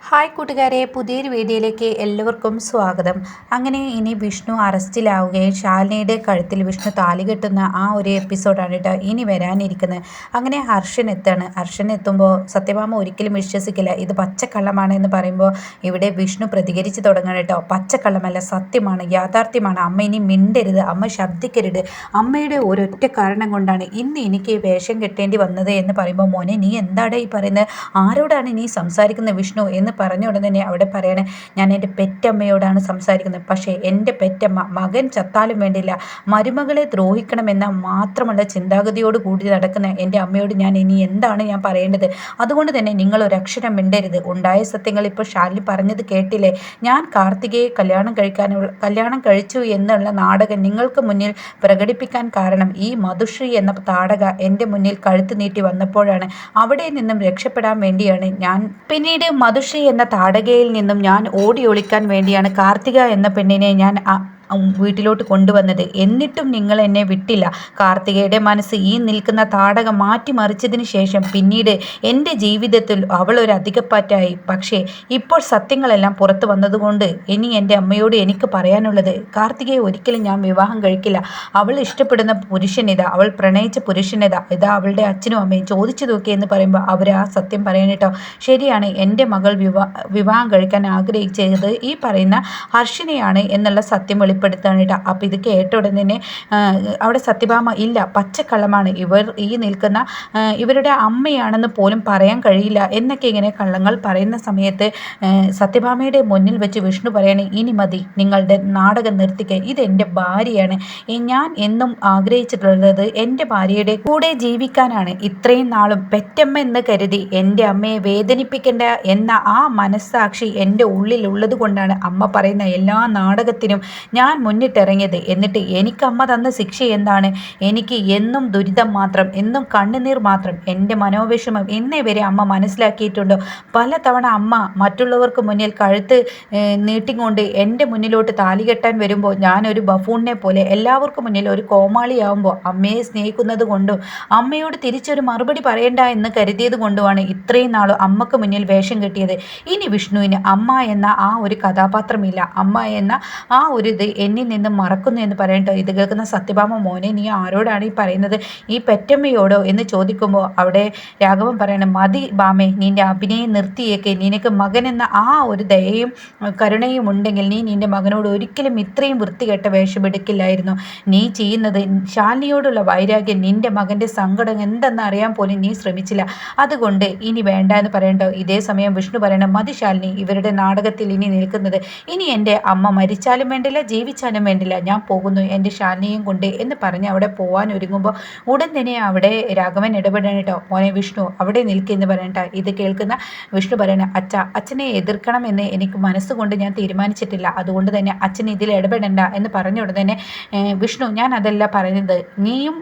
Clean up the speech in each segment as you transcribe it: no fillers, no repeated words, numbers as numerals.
Hi കൂട്ടുകാരെ, പുതിയൊരു വീഡിയോയിലേക്ക് എല്ലാവർക്കും സ്വാഗതം. അങ്ങനെ ഇനി വിഷ്ണു അറസ്റ്റിലാവുകയും ശാലിനിയുടെ കഴുത്തിൽ വിഷ്ണു താലി കെട്ടുന്ന ആ ഒരു എപ്പിസോഡാണ് കേട്ടോ ഇനി വരാനിരിക്കുന്നത്. അങ്ങനെ ഹർഷൻ എത്തുമ്പോൾ സത്യഭാമ ഒരിക്കലും വിശ്വസിക്കില്ല. ഇത് പച്ചക്കള്ളമാണ് എന്ന് പറയുമ്പോൾ ഇവിടെ വിഷ്ണു പ്രതികരിച്ച് തുടങ്ങണം കേട്ടോ. പച്ചക്കള്ളമല്ല, സത്യമാണ്, യാഥാർത്ഥ്യമാണ്. അമ്മ ഇനി മിണ്ടരുത്, അമ്മ ശബ്ദിക്കരുത്. അമ്മയുടെ ഒരൊറ്റ കാരണം കൊണ്ടാണ് ഇന്ന് എനിക്ക് വേഷം കെട്ടേണ്ടി വന്നത് എന്ന് പറയുമ്പോൾ, മോനെ നീ എന്താണ് ഈ പറയുന്നത്? ആരോടാണ് നീ സംസാരിക്കുന്നത് വിഷ്ണു എന്ന് പറഞ്ഞ ഉടനെ തന്നെ അവിടെ പറയണേ, ഞാൻ എൻ്റെ പെറ്റമ്മയോടാണ് സംസാരിക്കുന്നത്. പക്ഷേ എൻ്റെ പെറ്റമ്മ മകൻ ചത്താലും വേണ്ടില്ല, മരുമകളെ ദ്രോഹിക്കണമെന്ന മാത്രമുള്ള ചിന്താഗതിയോട് കൂടി നടക്കുന്ന എൻ്റെ അമ്മയോട് ഞാൻ ഇനി എന്താണ് ഞാൻ പറയേണ്ടത്? അതുകൊണ്ട് തന്നെ നിങ്ങൾ ഒരക്ഷരം മിണ്ടരുത്. ഉണ്ടായ സത്യങ്ങൾ ഇപ്പോൾ ശാലിനി പറഞ്ഞത് കേട്ടില്ലേ? ഞാൻ കാർത്തികയെ കല്യാണം കഴിച്ചു എന്നുള്ള നാടകം നിങ്ങൾക്ക് മുന്നിൽ പ്രകടിപ്പിക്കാൻ കാരണം ഈ മധുശ്രീ എന്ന താടക എൻ്റെ മുന്നിൽ കഴുത്ത് നീട്ടി വന്നപ്പോഴാണ്. അവിടെ നിന്നും രക്ഷപ്പെടാൻ വേണ്ടിയാണ് ഞാൻ പിന്നീട് മധുശ്രീ എന്ന താടകയിൽ നിന്നും ഞാൻ ഓടി ഒളിക്കാൻ വേണ്ടിയാണ് കാർത്തിക എന്ന പെണ്ണിനെ ഞാൻ വീട്ടിലോട്ട് കൊണ്ടുവന്നത്. എന്നിട്ടും നിങ്ങൾ എന്നെ വിട്ടില്ല. കാർത്തികയുടെ മനസ്സ് ഈ നിൽക്കുന്ന താടകം മാറ്റിമറിച്ചതിന് ശേഷം പിന്നീട് എൻ്റെ ജീവിതത്തിൽ അവൾ ഒരു അധികപ്പാറ്റായി. പക്ഷേ ഇപ്പോൾ സത്യങ്ങളെല്ലാം പുറത്തു വന്നതുകൊണ്ട് ഇനി എൻ്റെ അമ്മയോട് എനിക്ക് പറയാനുള്ളത്, കാർത്തികയെ ഒരിക്കലും ഞാൻ വിവാഹം കഴിക്കില്ല. അവൾ ഇഷ്ടപ്പെടുന്ന പുരുഷനിതാ, അവൾ പ്രണയിച്ച പുരുഷനിതാ, ഇതാ അവളുടെ അച്ഛനും അമ്മയും ചോദിച്ചു നോക്കി എന്ന് പറയുമ്പോൾ അവർ ആ സത്യം പറയണേട്ടോ. ശരിയാണ്, എൻ്റെ മകൾ വിവാഹം കഴിക്കാൻ ആഗ്രഹിച്ചത് ഈ പറയുന്ന ഹർഷിനെയാണ് എന്നുള്ള സത്യം വെളിപ്പെടുത്താനായിട്ട്. അപ്പം ഇത് കേട്ട ഉടനെ തന്നെ അവിടെ സത്യഭാമ, ഇല്ല, പച്ചക്കള്ളമാണ്, ഇവർ ഈ നിൽക്കുന്ന ഇവരുടെ അമ്മയാണെന്ന് പോലും പറയാൻ കഴിയില്ല എന്നൊക്കെ ഇങ്ങനെ കള്ളങ്ങൾ പറയുന്ന സമയത്ത് സത്യഭാമയുടെ മുന്നിൽ വെച്ച് വിഷ്ണു പറയണേ, ഇനി മതി, നിങ്ങളുടെ നാടകം നിർത്തിക്കുക. ഇതെൻ്റെ ഭാര്യയാണ്. ഞാൻ എന്നും ആഗ്രഹിച്ചിട്ടുള്ളത് എൻ്റെ ഭാര്യയുടെ കൂടെ ജീവിക്കാനാണ്. ഇത്രയും നാളും പെറ്റമ്മ എന്ന് കരുതി എൻ്റെ അമ്മയെ വേദനിപ്പിക്കേണ്ട എന്ന ആ മനസ്സാക്ഷി എൻ്റെ ഉള്ളിലുള്ളത് കൊണ്ടാണ് അമ്മ പറയുന്ന എല്ലാ നാടകത്തിനും ഞാൻ മുന്നിട്ടിറങ്ങിയത്. എന്നിട്ട് എനിക്ക് അമ്മ തന്ന ശിക്ഷ എന്താണ്? എനിക്ക് എന്നും ദുരിതം മാത്രം, എന്നും കണ്ണുനീർ മാത്രം. എൻ്റെ മനോവിഷമം എന്നേ വരെ അമ്മ മനസ്സിലാക്കിയിട്ടുണ്ടോ? പലതവണ അമ്മ മറ്റുള്ളവർക്ക് മുന്നിൽ കഴുത്ത് നീട്ടിക്കൊണ്ട് എൻ്റെ മുന്നിലോട്ട് താലി കെട്ടാൻ വരുമ്പോൾ ഞാനൊരു ബഫൂണിനെ പോലെ എല്ലാവർക്കും മുന്നിൽ ഒരു കോമാളിയാവുമ്പോൾ അമ്മയെ സ്നേഹിക്കുന്നത് കൊണ്ടും അമ്മയോട് തിരിച്ചൊരു മറുപടി പറയണ്ട എന്ന് കരുതിയത് കൊണ്ടുമാണ് ഇത്രയും നാളും അമ്മക്ക് മുന്നിൽ വേഷം കെട്ടിയത്. ഇനി വിഷ്ണുവിന് അമ്മ എന്ന ആ ഒരു കഥാപാത്രമില്ല. അമ്മ എന്ന ആ ഒരു ഇത് എന്നിൽ നിന്നും മറക്കുന്നു എന്ന് പറയട്ടോ. ഇത് കേൾക്കുന്ന സത്യഭാമ, മോനെ നീ ആരോടാണ് ഈ പറയുന്നത്? ഈ പെറ്റമ്മയോടോ എന്ന് ചോദിക്കുമ്പോൾ അവിടെ രാഘവൻ പറയണം, മതി ബാമേ, നിന്റെ അഭിനയം നിർത്തിയേക്ക്. നിനക്ക് മകനെന്ന ആ ഒരു ദയയും കരുണയും ഉണ്ടെങ്കിൽ നീ നിന്റെ മകനോട് ഒരിക്കലും ഇത്രയും വൃത്തികെട്ട വേഷമെടുക്കില്ലായിരുന്നു. നീ ചെയ്യുന്നത് ശാലിനിയോടുള്ള വൈരാഗ്യം, നിന്റെ മകൻ്റെ സങ്കടം എന്തെന്ന് അറിയാൻ പോലും നീ ശ്രമിച്ചില്ല. അതുകൊണ്ട് ഇനി വേണ്ട എന്ന് പറയണ്ടോ. ഇതേ സമയം വിഷ്ണു പറയണം, മതി ശാലിനി, ഇവരുടെ നാടകത്തിൽ ഇനി നിൽക്കുന്നത്. ഇനി എൻ്റെ അമ്മ മരിച്ചാലും വേണ്ടില്ല, ജീവിച്ചാലും വേണ്ടില്ല, ഞാൻ പോകുന്നു എൻ്റെ ശാലിനിയും കൊണ്ട് എന്ന് പറഞ്ഞ് അവിടെ പോകാൻ ഒരുങ്ങുമ്പോൾ ഉടൻ തന്നെ അവിടെ രാഘവൻ ഇടപെടണം കേട്ടോ. മോനെ വിഷ്ണു അവിടെ നിൽക്കുമെന്ന് പറയണ്ട. ഇത് കേൾക്കുന്ന വിഷ്ണു പറയണ, അച്ഛനെ എതിർക്കണം എന്ന് എനിക്ക് മനസ്സുകൊണ്ട് ഞാൻ തീരുമാനിച്ചിട്ടില്ല, അതുകൊണ്ട് തന്നെ അച്ഛൻ ഇതിൽ ഇടപെടണ്ട എന്ന് പറഞ്ഞ ഉടനെ തന്നെ വിഷ്ണു, ഞാൻ അതല്ല പറയുന്നത്, നീയും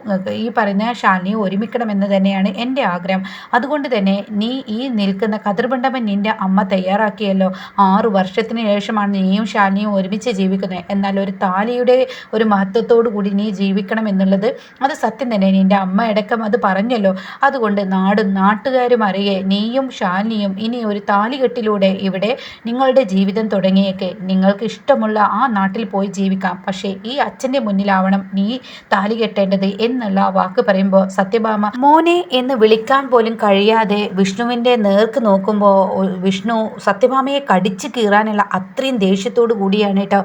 ഈ പറയുന്ന ശാലിനിയും ഒരുമിക്കണമെന്ന് തന്നെയാണ് എൻ്റെ ആഗ്രഹം. അതുകൊണ്ട് തന്നെ നീ ഈ നിൽക്കുന്ന കതിർബണ്ഡമൻ നിൻ്റെ അമ്മ തയ്യാറാക്കിയല്ലോ. 6 വർഷത്തിന് ശേഷമാണ് നീയും ശാലിനിയും ഒരുമിച്ച് ജീവിക്കുന്നത്. എന്നാൽ ഒരു താലിയുടെ ഒരു മഹത്വത്തോടു കൂടി നീ ജീവിക്കണം എന്നുള്ളത് അത് സത്യം തന്നെ. നിൻ്റെ അമ്മ അടക്കം അത് പറഞ്ഞല്ലോ. അതുകൊണ്ട് നാടും നാട്ടുകാരും അറിയേ നീയും ശാലിനിയും ഇനി ഒരു താലികെട്ടിലൂടെ ഇവിടെ നിങ്ങളുടെ ജീവിതം തുടങ്ങിയേക്ക്. നിങ്ങൾക്ക് ഇഷ്ടമുള്ള ആ നാട്ടിൽ പോയി ജീവിക്കാം. പക്ഷേ ഈ അച്ഛൻ്റെ മുന്നിലാവണം നീ താലി കെട്ടേണ്ടത് എന്നുള്ള വാക്ക് പറയുമ്പോൾ സത്യഭാമ മോനെ എന്ന് വിളിക്കാൻ പോലും കഴിയാതെ വിഷ്ണുവിൻ്റെ നേർക്ക് നോക്കുമ്പോൾ വിഷ്ണു സത്യഭാമയെ കടിച്ചു കീറാനുള്ള അത്രയും ദേഷ്യത്തോടു കൂടിയാണ് കേട്ടോ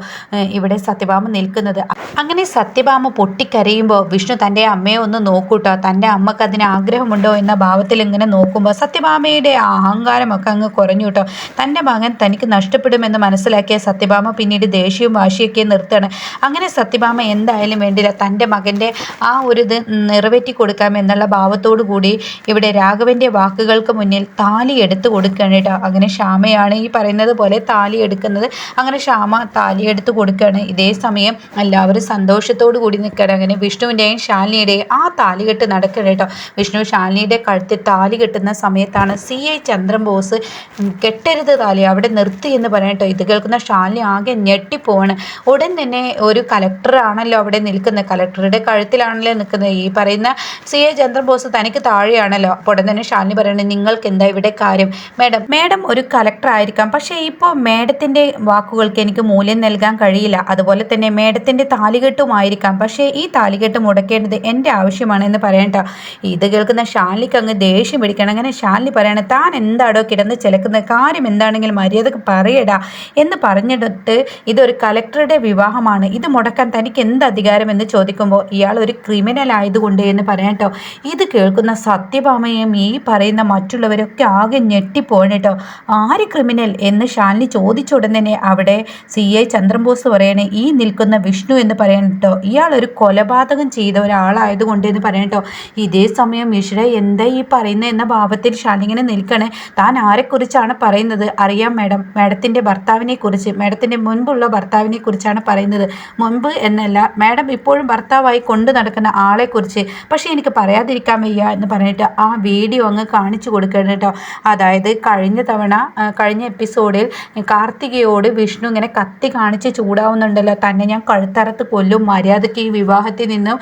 ഇവിടെ സത്യഭാമ നിൽക്കുന്നത്. അങ്ങനെ സത്യഭാമ പൊട്ടിക്കരയുമ്പോൾ വിഷ്ണു തൻ്റെ അമ്മയെ ഒന്ന് നോക്കൂട്ടോ. തൻ്റെ അമ്മക്ക് അതിന് ആഗ്രഹമുണ്ടോ എന്ന ഭാവത്തിൽ ഇങ്ങനെ നോക്കുമ്പോൾ സത്യഭാമയുടെ അഹങ്കാരമൊക്കെ അങ്ങ് കുറഞ്ഞു കേട്ടോ. തൻ്റെ മകൻ തനിക്ക് നഷ്ടപ്പെടുമെന്ന് മനസ്സിലാക്കിയ സത്യഭാമ പിന്നീട് ദേഷ്യവും വാശിയൊക്കെ നിർത്തുകയാണ്. അങ്ങനെ സത്യഭാമ എന്തായാലും വേണ്ടില്ല, തൻ്റെ മകൻ്റെ ആ ഒരു ഇത് നിറവേറ്റി കൊടുക്കാം എന്നുള്ള ഭാവത്തോടു കൂടി ഇവിടെ രാഘവൻ്റെ വാക്കുകൾക്ക് മുന്നിൽ താലി എടുത്ത് കൊടുക്കുകയാണ് കേട്ടോ. അങ്ങനെ ശ്യാമയാണ് ഈ പറയുന്നത് പോലെ താലി എടുക്കുന്നത്. അങ്ങനെ ശ്യാമ താലി എടുത്ത് കൊടുക്കുകയാണ്. ഇതേ സമയം എല്ലാവരും സന്തോഷത്തോടു കൂടി നിൽക്കുകയാണ്. അങ്ങനെ വിഷ്ണുവിൻ്റെയും ശാലിനിയുടെയും ആ താലികെട്ട് നടക്കണം കേട്ടോ. വിഷ്ണു ശാലിനിയുടെ കഴുത്തിൽ താലി കെട്ടുന്ന സമയത്താണ് CI ചന്ദ്രൻ ബോസ് കെട്ടരുത് താലി അവിടെ നിർത്തി എന്ന് പറയട്ടോ. ഇത് കേൾക്കുന്ന ശാലിനി ആകെ ഞെട്ടിപ്പോവാണ്. ഉടൻ തന്നെ ഒരു കലക്ടറാണല്ലോ അവിടെ നിൽക്കുന്നത്, കലക്ടറുടെ കഴുത്തിലാണല്ലോ നിൽക്കുന്നത്. ഈ പറയുന്ന CI ചന്ദ്രൻ ബോസ് തനിക്ക് താഴെയാണല്ലോ. അപ്പോൾ ഉടൻ തന്നെ ശാലിനി പറയുന്നത്, നിങ്ങൾക്ക് എന്താ ഇവിടെ കാര്യം? മേഡം ഒരു കലക്ടർ ആയിരിക്കാം, പക്ഷേ ഇപ്പോൾ മേഡത്തിൻ്റെ വാക്കുകൾക്ക് എനിക്ക് മൂല്യം നൽകാൻ കഴിയില്ല. അതുപോലെ തന്നെ മേഡത്തിൻ്റെ താലികെട്ടുമായിരിക്കാം, പക്ഷേ ഈ താലികെട്ട് മുടക്കേണ്ടത് എൻ്റെ ആവശ്യമാണ് എന്ന് പറയട്ടോ. ഇത് കേൾക്കുന്ന ശാലിനിക്ക് അങ്ങ് ദേഷ്യം പിടിക്കണം. അങ്ങനെ ശാലിനി പറയണം, താൻ എന്താടോ കിടന്ന് ചിലക്കുന്ന കാര്യം എന്താണെങ്കിലും മര്യാദക്ക് പറയടാ എന്ന് പറഞ്ഞിട്ട് ഇതൊരു കലക്ടറുടെ വിവാഹമാണ്, ഇത് മുടക്കാൻ തനിക്ക് എന്ത് അധികാരം എന്ന് ചോദിക്കുമ്പോൾ ഇയാൾ ഒരു ക്രിമിനൽ ആയതുകൊണ്ട് എന്ന് പറയട്ടോ. ഇത് കേൾക്കുന്ന സത്യഭാമയും ഈ പറയുന്ന മറ്റുള്ളവരൊക്കെ ആകെ ഞെട്ടിപ്പോണേട്ടോ. ആര് ക്രിമിനൽ എന്ന് ശാലിനി ചോദിച്ച ഉടൻ തന്നെ അവിടെ CI ചന്ദ്രൻ ബോസ് പറയണേ, ഈ നിൽക്കുന്ന വിഷ്ണു എന്ന് പറയണട്ടോ, ഇയാൾ ഒരു കൊലപാതകം ചെയ്ത ഒരാളായതുകൊണ്ട് എന്ന് പറയട്ടോ. ഇതേ സമയം ഈശ്വര എന്താ ഈ പറയുന്നത് എന്ന ഭാവത്തിൽ ശാലിനി ഇങ്ങനെ നിൽക്കണേ. താൻ ആരെക്കുറിച്ചാണ് പറയുന്നത്? അറിയാം മേഡം, മേഡത്തിൻ്റെ ഭർത്താവിനെ കുറിച്ച്, മേഡത്തിൻ്റെ മുൻപുള്ള ഭർത്താവിനെ കുറിച്ചാണ് പറയുന്നത്. മുൻപ് എന്നല്ല, മേഡം ഇപ്പോഴും ഭർത്താവായി കൊണ്ടു നടക്കുന്ന ആളെക്കുറിച്ച്. പക്ഷേ എനിക്ക് പറയാതിരിക്കാൻ വയ്യ എന്ന് പറഞ്ഞിട്ട് ആ വീഡിയോ അങ്ങ് കാണിച്ചു കൊടുക്കണം കേട്ടോ. അതായത് കഴിഞ്ഞ എപ്പിസോഡിൽ കാർത്തികയോട് വിഷ്ണു ഇങ്ങനെ കത്തി കാണിച്ച് ചൂടാവുന്നുണ്ടല്ലോ, തന്നെ ഞാൻ കഴുത്തറത്ത് കൊല്ലും, മര്യാദയ്ക്ക് ഈ വിവാഹത്തിൽ നിന്നും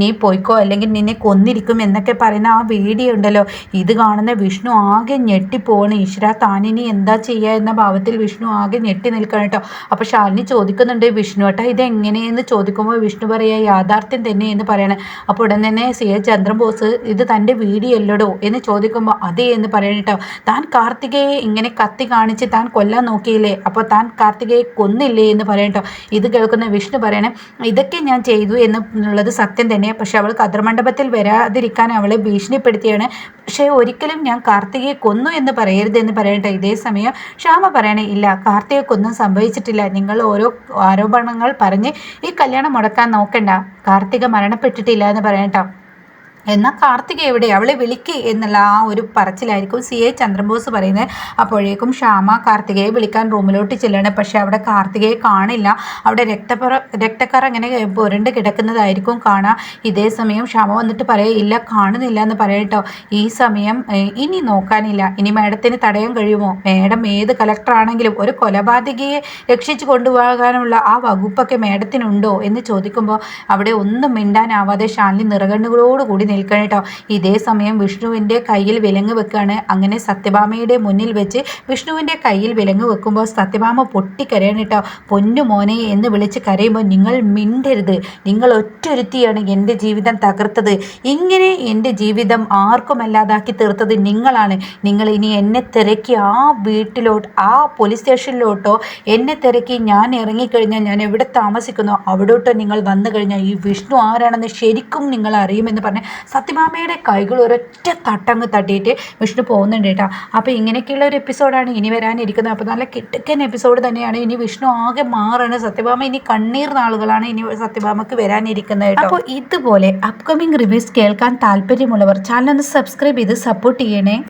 നീ പോയിക്കോ അല്ലെങ്കിൽ നിന്നെ കൊന്നിരിക്കും എന്നൊക്കെ പറയുന്ന ആ വീഡിയോ ഉണ്ടല്ലോ. ഇത് കാണുന്ന വിഷ്ണു ആകെ ഞെട്ടിപ്പോവാണ്. ഈശ്വര താനിനി എന്താ ചെയ്യുക എന്ന ഭാവത്തിൽ വിഷ്ണു ആകെ ഞെട്ടി നിൽക്കണം കേട്ടോ. അപ്പോൾ ശാലിനി ചോദിക്കുന്നുണ്ട്, വിഷ്ണു ഏട്ടാ ഇതെങ്ങനെയെന്ന് ചോദിക്കുമ്പോൾ വിഷ്ണു പറയുക യാഥാർത്ഥ്യം തന്നെ എന്ന് പറയണേ. അപ്പോൾ ഉടൻ തന്നെ CI ചന്ദ്രൻ ബോസ് ഇത് തൻ്റെ വീഡിയോ അല്ലടോ എന്ന് ചോദിക്കുമ്പോൾ അതേ എന്ന് പറയണേട്ടോ. താൻ കാർത്തികയെ ഇങ്ങനെ കത്തി കാണിച്ച് താൻ കൊല്ലാൻ നോക്കിയില്ലേ, അപ്പോൾ താൻ കാർത്തികയെ കൊന്നില്ലേ എന്ന് പറയട്ടോ. ഇത് കേൾക്കുന്ന വിഷ്ണു പറയണേ, ഇതൊക്കെ ഞാൻ ചെയ്തു എന്നുള്ളത് സത്യം തന്നെ, പക്ഷെ അവൾ കതിർമണ്ഡപത്തിൽ വരാതിരിക്കാൻ അവളെ ഭീഷണിപ്പെടുത്തിയാണ്, പക്ഷേ ഒരിക്കലും ഞാൻ കാർത്തികയെ കൊന്നു എന്ന് പറയരുത് എന്ന് പറയട്ടെ. ഇതേ സമയം ശ്യാമ പറയണേ, ഇല്ല കാർത്തികയ്ക്കൊന്നും സംഭവിച്ചിട്ടില്ല, നിങ്ങൾ ഓരോ ആരോപണങ്ങൾ പറഞ്ഞ് ഈ കല്യാണം മുടക്കാൻ നോക്കണ്ട, കാർത്തിക മരണപ്പെട്ടിട്ടില്ല എന്ന് പറയട്ടോ. എന്നാൽ കാർത്തിക എവിടെ, അവളെ വിളിക്ക് എന്നുള്ള ആ ഒരു പറച്ചിലായിരിക്കും CI ചന്ദ്രൻ ബോസ് പറയുന്നത്. അപ്പോഴേക്കും ശ്യാമ കാർത്തികയെ വിളിക്കാൻ റൂമിലോട്ട് ചെല്ലണം. പക്ഷെ അവിടെ കാർത്തികയെ കാണില്ല, അവിടെ രക്തക്കറ ഇങ്ങനെ പുരണ്ട് കിടക്കുന്നതായിരിക്കും കാണാം. ഇതേ സമയം ശ്യാമ വന്നിട്ട് പറയുക, ഇല്ല കാണുന്നില്ല എന്ന് പറയട്ടോ. ഈ സമയം ഇനി നോക്കാനില്ല, ഇനി മേഡത്തിന് തടയാൻ കഴിയുമോ? മേഡം ഏത് കലക്ടറാണെങ്കിലും ഒരു കൊലപാതകയെ രക്ഷിച്ചു കൊണ്ടുപോകാനുള്ള ആ വകുപ്പൊക്കെ മേഡത്തിനുണ്ടോ എന്ന് ചോദിക്കുമ്പോൾ അവിടെ ഒന്നും മിണ്ടാനാവാതെ ശാലിനി നിറകണ്ണുകളോടുകൂടി നിൽക്കണം കേട്ടോ. ഇതേ സമയം വിഷ്ണുവിൻ്റെ കയ്യിൽ വിലങ്ങ് വെക്കുകയാണ്. അങ്ങനെ സത്യഭാമയുടെ മുന്നിൽ വെച്ച് വിഷ്ണുവിൻ്റെ കയ്യിൽ വിലങ്ങ് വെക്കുമ്പോൾ സത്യഭാമ പൊട്ടിക്കരയാണ് കേട്ടോ. പൊന്നു മോനെ എന്ന് വിളിച്ച് കരയുമ്പോൾ, നിങ്ങൾ മിണ്ടരുത്, നിങ്ങൾ ഒറ്റൊരുത്തിയാണ് എൻ്റെ ജീവിതം തകർത്തത്, ഇങ്ങനെ എൻ്റെ ജീവിതം ആർക്കുമല്ലാതാക്കി തീർത്തത് നിങ്ങളാണ്. നിങ്ങൾ ഇനി എന്നെ തിരക്കി ആ വീട്ടിലോട്ട് ആ പോലീസ് സ്റ്റേഷനിലോട്ടോ എന്നെ തിരക്കി ഞാൻ ഇറങ്ങിക്കഴിഞ്ഞാൽ ഞാൻ എവിടെ താമസിക്കുന്നോ അവിടോട്ടോ നിങ്ങൾ വന്നു കഴിഞ്ഞാൽ ഈ വിഷ്ണു ആരാണെന്ന് ശരിക്കും നിങ്ങൾ അറിയുമെന്ന് പറഞ്ഞ് സത്യഭാമയുടെ കൈകൾ ഒരൊറ്റ തട്ടങ്ങ് തട്ടിയിട്ട് വിഷ്ണു പോകുന്നുണ്ട് കേട്ടോ. അപ്പോൾ ഇങ്ങനെയൊക്കെയുള്ള ഒരു എപ്പിസോഡാണ് ഇനി വരാനിരിക്കുന്നത്. അപ്പോൾ നല്ല കിട്ടക്കൻ എപ്പിസോഡ് തന്നെയാണ്. ഇനി വിഷ്ണു ആകെ മാറാണ്. സത്യഭാമ ഇനി കണ്ണീർ നാളുകളാണ് ഇനി സത്യഭാമക്ക് വരാനിരിക്കുന്നത് കേട്ടോ. അപ്പോൾ ഇതുപോലെ അപ്കമിങ് റിവ്യൂസ് കേൾക്കാൻ താല്പര്യമുള്ളവർ ചാനൽ ഒന്ന് സബ്സ്ക്രൈബ് ചെയ്ത് സപ്പോർട്ട് ചെയ്യണേ.